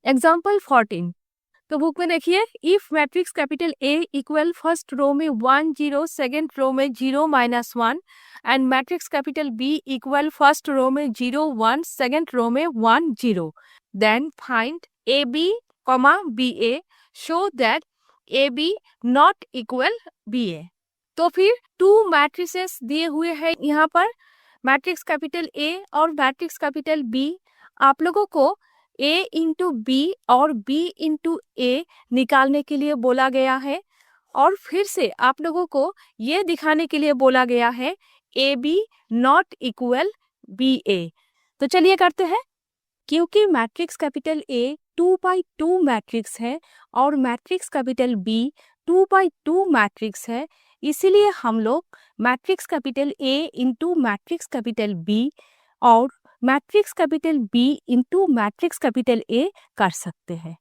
Example 14। तो book में देखिए, if matrix capital A equal first row में 1 0, सेकेंड रो में 0 -1 and matrix capital B equal first row में 0 1, सेकेंड रो में 1 0, then find A B comma B A, show that A B not equal B A. तो फिर to matrices दिए हुए हैं यहाँ पर, मैट्रिक्स कैपिटल ए और मैट्रिक्स कैपिटल बी। आप लोगों को A इंटू बी और B इंटू ए निकालने के लिए बोला गया है, और फिर से आप लोगों को ये दिखाने के लिए बोला गया है A B not equal B A. तो चलिए करते हैं। क्योंकि matrix capital A 2x2 matrix है और matrix capital B 2x2 matrix है, इसीलिए हम लोग matrix capital A into matrix capital B और matrix capital B into matrix capital A कर सकते हैं।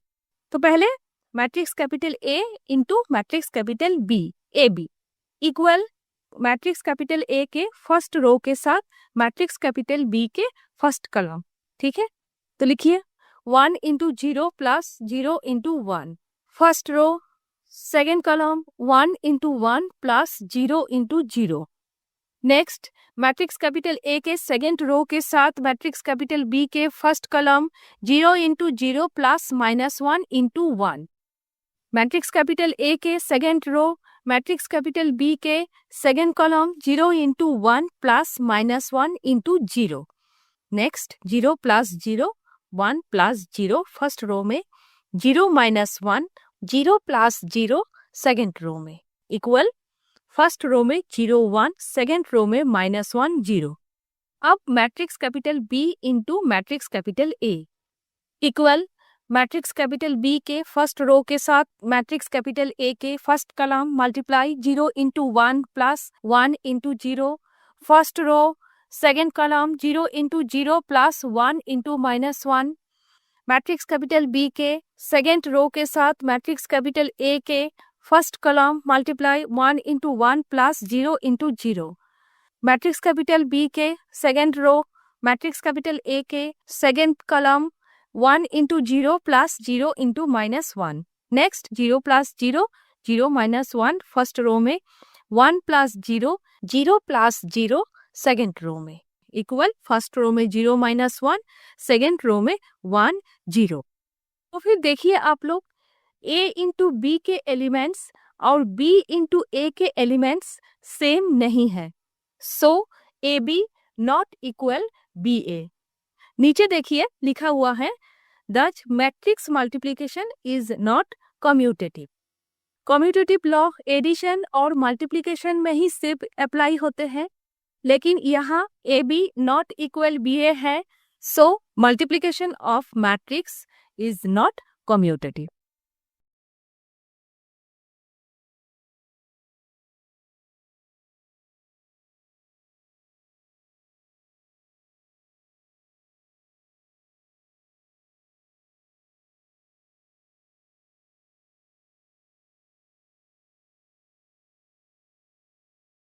तो पहले matrix capital A into matrix capital B, A B equal matrix capital A के फर्स्ट रो के साथ मैट्रिक्स कैपिटल B के फर्स्ट कॉलम। ठीक है, तो लिखिए 1 into 0 plus 0 into 1, first row second column 1 into 1 plus 0 into 0। Next matrix capital A के second row के साथ मैट्रिक्स कैपिटल बी के first column 0 into 0 plus -1 into 1। Matrix capital A के second row matrix capital B के second column 0 into 1 plus -1 into 0। Next 0 plus 0 1 plus 0 first row में, 0 -1 0 plus 0 second row में equal first row में 0 1, second row में -1 0। अब matrix capital B into matrix capital A equal matrix capital B के first row के साथ matrix capital A के first column multiply 0 into 1 plus 1 into 0, first row second column 0 into 0 plus 1 into -1। Matrix capital B के second row के साथ matrix capital A के first column multiply 1 into 1 plus 0 into 0। Matrix capital B के second row matrix capital A के second column 1 into 0 plus 0 into -1। Next 0 plus 0 0 -1 first row में, 1 plus 0 0 plus 0 second row में equal first row में 0 -1, second row में 1 0। तो फिर देखिए आप लोग, A इंटू बी के एलिमेंट्स और B इंटू ए के एलिमेंट्स सेम नहीं है, so A B not equal B A. नीचे देखिए लिखा हुआ है that matrix multiplication is not commutative. Commutative law addition और मल्टीप्लिकेशन में ही सिर्फ अप्लाई होते हैं, लेकिन यहाँ A B not equal B A है, so multiplication of matrix is not commutative.